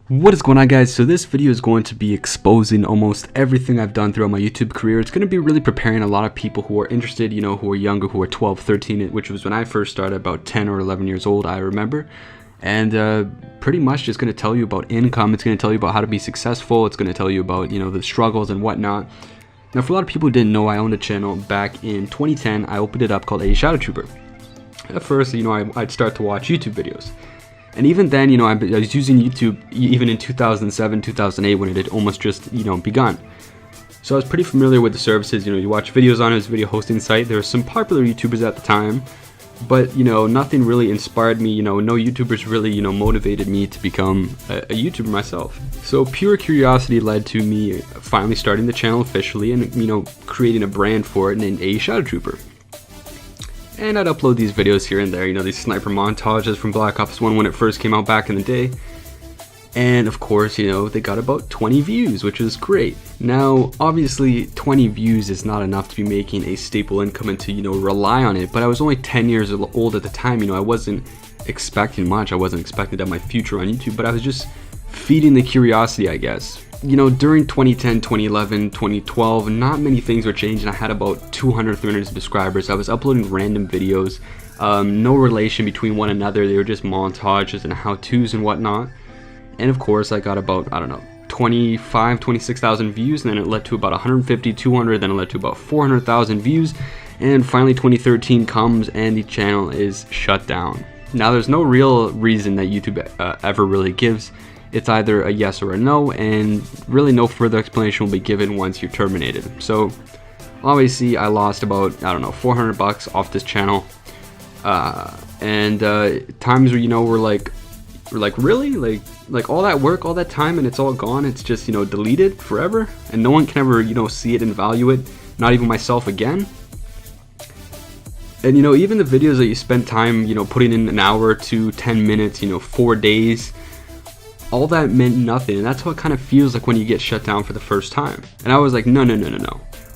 What is going on, guys? So this video is going to be exposing almost everything I've done throughout my YouTube career. It's going to be really preparing a lot of people who are interested, who are younger, who are 12, 13, which was when I first started, about 10 or 11 years old, I remember. And pretty much just going to tell you about income. It's going to tell you about how to be successful. It's going to tell you about, the struggles and whatnot. Now, for a lot of people who didn't know, I owned a channel back in 2010. I opened it up called A Shadow Trooper. At first, I'd start to watch YouTube videos. And even then, I was using YouTube even in 2007, 2008 when it had almost just, begun. So I was pretty familiar with the services. You watch videos on it. It was a video hosting site. There were some popular YouTubers at the time, but, nothing really inspired me. No YouTubers really, motivated me to become a YouTuber myself. So pure curiosity led to me finally starting the channel officially and, creating a brand for it named A Shadow Trooper. And I'd upload these videos here and there, these sniper montages from Black Ops 1 when it first came out back in the day. And of course, they got about 20 views, which is great. Now, obviously, 20 views is not enough to be making a staple income and to, rely on it. But I was only 10 years old at the time, I wasn't expecting much. I wasn't expecting to have my future on YouTube, but I was just feeding the curiosity, I guess. During 2010, 2011, 2012, not many things were changing. I had about 200, 300 subscribers. I was uploading random videos, no relation between one another. They were just montages and how-tos and whatnot. And of course, I got about, 26,000 views, and then it led to about 150, 200, then it led to about 400,000 views. And finally, 2013 comes and the channel is shut down. Now, there's no real reason that YouTube ever really gives. It's either a yes or a no, and really no further explanation will be given once you're terminated. So obviously I lost about, $400 off this channel. And times where, we're like really? Like all that work, all that time, and it's all gone. It's just, deleted forever, and no one can ever, see it and value it, not even myself again. And, even the videos that you spend time, putting in an hour to 10 minutes, 4 days, all that meant nothing. And that's what it kind of feels like when you get shut down for the first time. And I was like, no.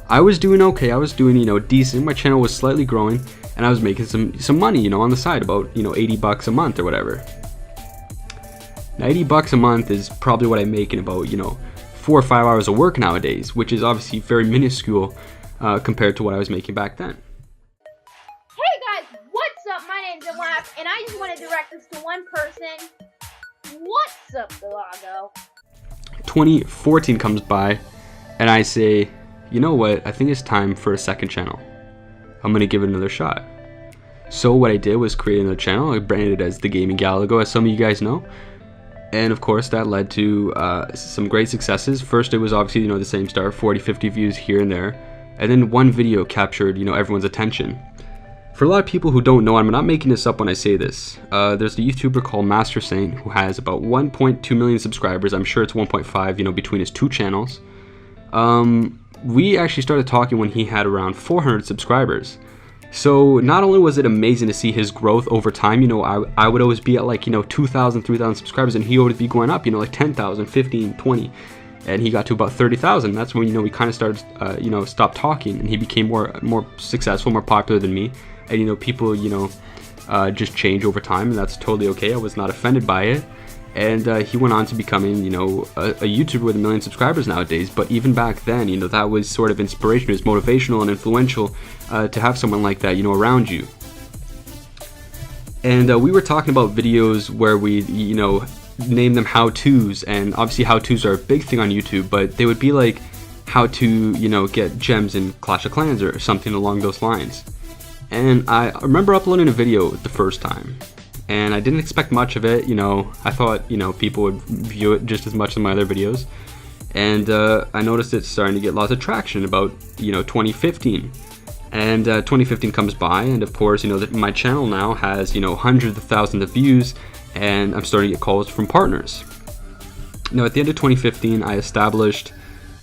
I was doing okay. I was doing, decent. My channel was slightly growing, and I was making some money, on the side, about, $80 a month or whatever. Now, $80 a month is probably what I make in about, 4 or 5 hours of work nowadays, which is obviously very minuscule compared to what I was making back then. Hey guys, what's up? My name's Elap, and I just want to direct this to one person. What's up, TheGamingGalago? 2014 comes by, and I say, you know what, I think it's time for a second channel. I'm gonna give it another shot. So what I did was create another channel. I branded it as TheGamingGalago, as some of you guys know. And of course that led to some great successes. First, it was obviously, the same start, 40, 50 views here and there. And then one video captured, everyone's attention. For a lot of people who don't know, I'm not making this up when I say this. There's a YouTuber called Master Saint who has about 1.2 million subscribers. I'm sure it's 1.5, between his two channels. We actually started talking when he had around 400 subscribers. So not only was it amazing to see his growth over time, I would always be at like, 2,000, 3,000 subscribers, and he would be going up, like 10,000, 15, 20. And he got to about 30,000. That's when, we kind of started, stopped talking, and he became more successful, more popular than me. And, people, just change over time, and that's totally okay. I was not offended by it. And he went on to becoming, a YouTuber with 1 million subscribers nowadays. But even back then, that was sort of inspirational. It was motivational and influential to have someone like that, around you. And we were talking about videos where we, name them how-tos. And obviously how-tos are a big thing on YouTube, but they would be like how to, get gems in Clash of Clans or something along those lines. And I remember uploading a video the first time, and I didn't expect much of it. I thought, people would view it just as much as my other videos. And I noticed it's starting to get lots of traction about, 2015. And 2015 comes by, and of course, my channel now has, hundreds of thousands of views, and I'm starting to get calls from partners. Now, at the end of 2015, I established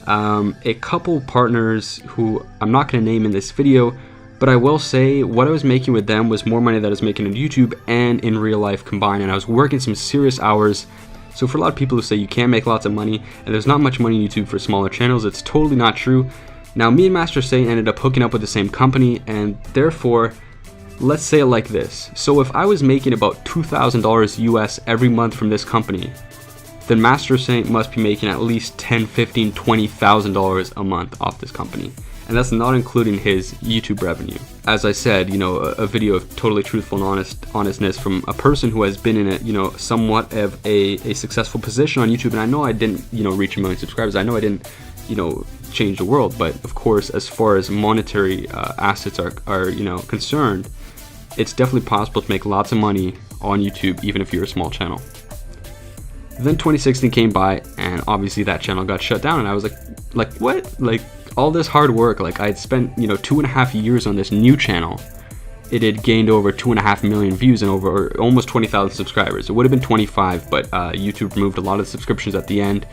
a couple partners who I'm not going to name in this video, but I will say what I was making with them was more money that I was making on YouTube and in real life combined, and I was working some serious hours. So for a lot of people who say you can't make lots of money and there's not much money on YouTube for smaller channels, it's totally not true. Now, me and Master Saint ended up hooking up with the same company, and therefore, let's say it like this. So if I was making about $2,000 US every month from this company, then Master Saint must be making at least $10, $15, $20,000 a month off this company. And that's not including his YouTube revenue. As I said, you know, a video of totally truthful and honestness from a person who has been in a, you know, somewhat of a successful position on YouTube. And I know I didn't, you know, reach 1 million subscribers. I know I didn't, you know, change the world. But of course, as far as monetary assets are, you know, concerned, it's definitely possible to make lots of money on YouTube, even if you're a small channel. Then 2016 came by, and obviously that channel got shut down, and I was like, what? Like, all this hard work, like I had spent, you know, 2.5 years on this new channel. It had gained over 2.5 million views and over almost 20,000 subscribers. It would have been 25, but YouTube removed a lot of the subscriptions at the end,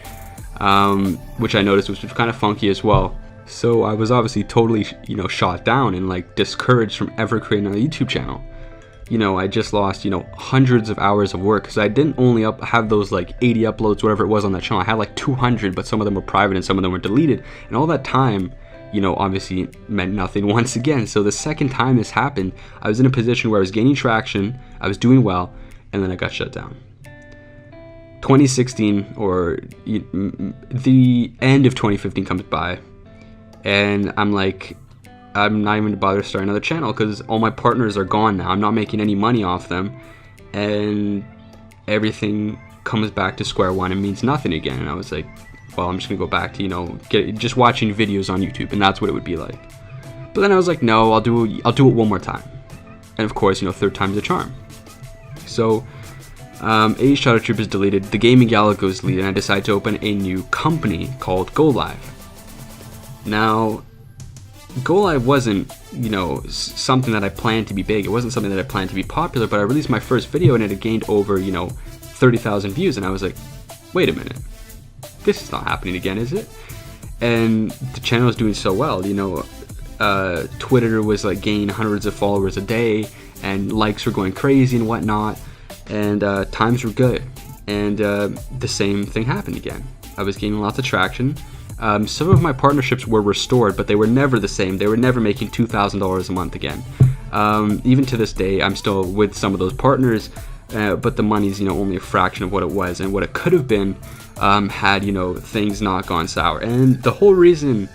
which I noticed was kind of funky as well. So I was obviously totally, you know, shot down and like discouraged from ever creating a YouTube channel. You know, I just lost, you know, hundreds of hours of work, because I didn't only have those like 80 uploads, whatever it was on that channel. I had like 200, but some of them were private and some of them were deleted. And all that time, you know, obviously meant nothing once again. So the second time this happened, I was in a position where I was gaining traction, I was doing well, and then I got shut down. 2016, or the end of 2015 comes by, and I'm like, I'm not even bothered to start another channel because all my partners are gone now. I'm not making any money off them, and everything comes back to square one and means nothing again. And I was like, well, I'm just gonna go back to, you know, just watching videos on YouTube, and that's what it would be like. But then I was like, no, I'll do it one more time. And of course, you know, third time's a charm. So A Shadow Troop is deleted, TheGamingGalago is deleted, and I decided to open a new company called Go Live. Now, Go Live wasn't, you know, something that I planned to be big. It wasn't something that I planned to be popular, but I released my first video and it had gained over, you know, 30,000 views, and I was like, wait a minute, this is not happening again, is it? And the channel was doing so well, you know, Twitter was like gaining hundreds of followers a day, and likes were going crazy and whatnot, and times were good. And the same thing happened again. I was gaining lots of traction. Some of my partnerships were restored, but they were never the same. They were never making $2,000 a month again. Even to this day, I'm still with some of those partners, but the money's, you know, only a fraction of what it was and what it could have been had, you know, things not gone sour. And the whole reason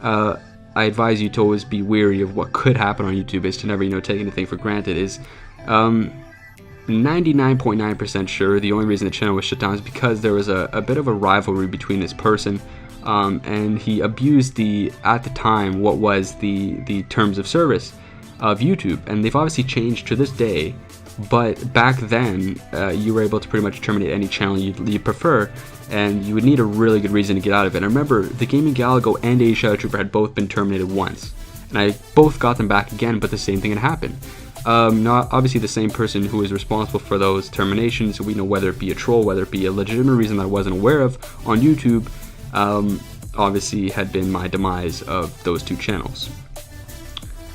I advise you to always be wary of what could happen on YouTube is to never, you know, take anything for granted. Is 99.9% sure the only reason the channel was shut down is because there was a bit of a rivalry between this person. And he abused at the time, what was the terms of service of YouTube, and they've obviously changed to this day, but back then you were able to pretty much terminate any channel you prefer, and you would need a really good reason to get out of it. And I remember TheGamingGalago and A Shadow Trooper had both been terminated once, and I both got them back again, but the same thing had happened. Not obviously the same person who was responsible for those terminations, we know, whether it be a troll, whether it be a legitimate reason that I wasn't aware of on YouTube, obviously had been my demise of those two channels.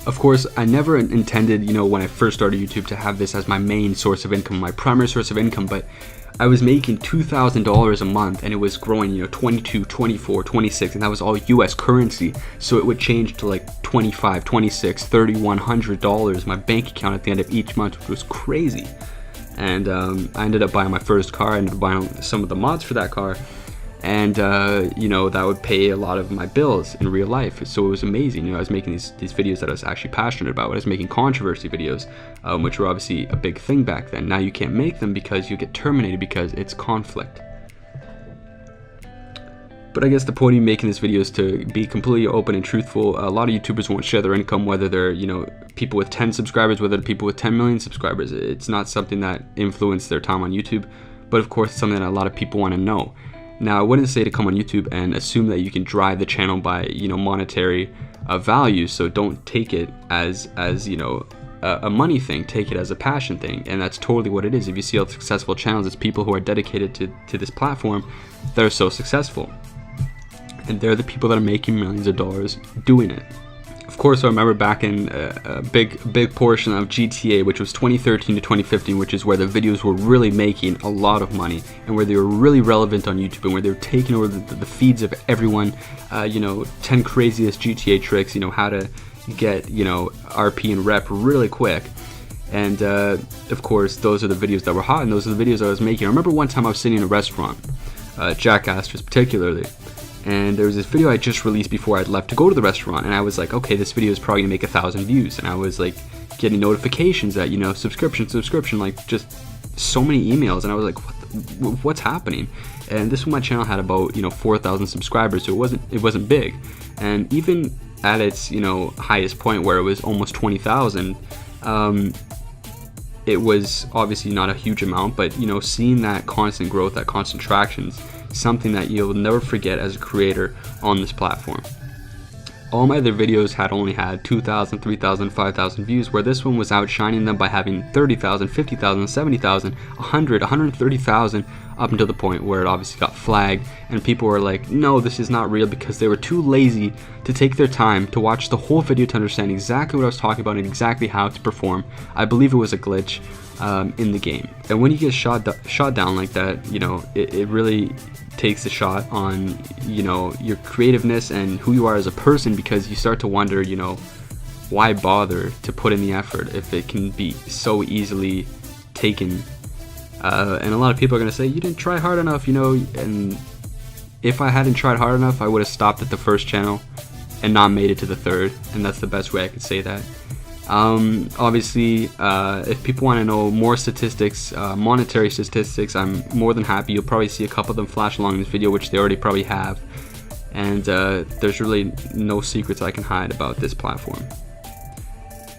Of course, I never intended, you know, when I first started YouTube to have this as my main source of income, my primary source of income, but I was making $2,000 a month, and it was growing, you know, 22, 24, 26, and that was all US currency, so it would change to like $25, $26, $3,100 my bank account at the end of each month, which was crazy. And I ended up buying my first car, I ended up buying some of the mods for that car, and you know, that would pay a lot of my bills in real life. So it was amazing. You know, I was making these videos that I was actually passionate about. I was making controversy videos, which were obviously a big thing back then. Now you can't make them because you get terminated because it's conflict. But I guess the point of making this video is to be completely open and truthful. A lot of YouTubers won't share their income, whether they're, you know, people with 10 subscribers, whether they're people with 10 million subscribers. It's not something that influences their time on YouTube, but of course it's something that a lot of people want to know. Now, I wouldn't say to come on YouTube and assume that you can drive the channel by, you know, monetary value. So don't take it as you know, a money thing. Take it as a passion thing, and that's totally what it is. If you see all successful channels, it's people who are dedicated to this platform that are so successful, and they're the people that are making millions of dollars doing it. Of course, I remember back in a big portion of GTA, which was 2013 to 2015, which is where the videos were really making a lot of money, and where they were really relevant on YouTube, and where they were taking over the feeds of everyone. You know, 10 craziest GTA tricks, you know, how to get, you know, RP and rep really quick. And of course, those are the videos that were hot, and those are the videos I was making. I remember one time I was sitting in a restaurant, jackasses particularly. And there was this video I just released before I'd left to go to the restaurant, and I was like, okay, this video is probably gonna make 1,000 views, and I was like getting notifications that, you know, subscription, like just so many emails, and I was like, what's happening? And this one, my channel had about, you know, 4,000 subscribers, so it wasn't big. And even at its, you know, highest point where it was almost 20,000, it was obviously not a huge amount, but, you know, seeing that constant growth, that constant traction's something that you'll never forget as a creator on this platform. All my other videos had only had 2,000, 3,000, 5,000 views, where this one was outshining them by having 30,000, 50,000, 70,000, 100, 130,000, up until the point where it obviously got flagged, and people were like, no, this is not real, because they were too lazy to take their time to watch the whole video to understand exactly what I was talking about and exactly how to perform. I believe it was a glitch in the game. And when you get shot down like that, you know, it really takes a shot on, you know, your creativeness and who you are as a person, because you start to wonder, you know, why bother to put in the effort if it can be so easily taken. And a lot of people are going to say, you didn't try hard enough, you know, and if I hadn't tried hard enough, I would have stopped at the first channel and not made it to the third, and that's the best way I could say that. Obviously, if people want to know more statistics, monetary statistics, I'm more than happy. You'll probably see a couple of them flash along in this video, which they already probably have. And there's really no secrets I can hide about this platform.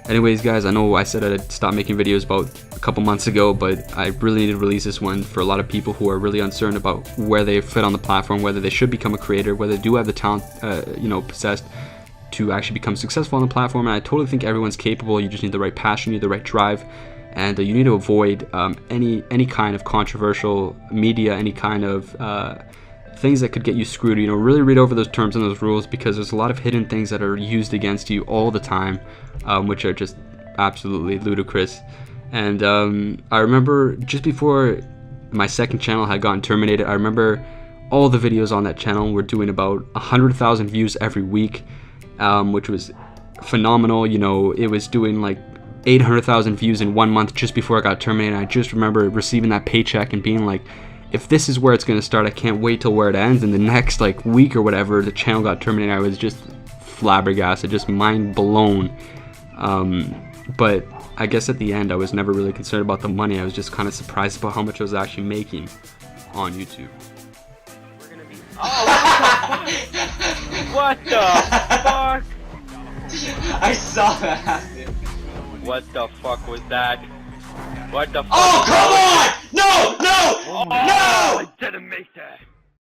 Anyways, guys, I know I said I'd stop making videos about a couple months ago, but I really need to release this one for a lot of people who are really uncertain about where they fit on the platform, whether they should become a creator, whether they do have the talent, you know, possessed to actually become successful on the platform. And I totally think everyone's capable. You just need the right passion, you need the right drive, and you need to avoid any kind of controversial media, any kind of things that could get you screwed. You know, really read over those terms and those rules, because there's a lot of hidden things that are used against you all the time, which are just absolutely ludicrous. And I remember just before my second channel had gotten terminated, I remember all the videos on that channel were doing about 100,000 views every week, which was phenomenal. You know, it was doing like 800,000 views in 1 month just before I got terminated. I just remember receiving that paycheck and being like, if this is where it's going to start, I can't wait till where it ends. And the next like week or whatever the channel got terminated, I was just flabbergasted, just mind blown. But I guess at the end I was never really concerned about the money. I was just kind of surprised about how much I was actually making on YouTube. We're gonna be What the fuck? I saw that happen. What the fuck was that? What the fuck? Oh, come on! No! No! Oh, No! I didn't make that.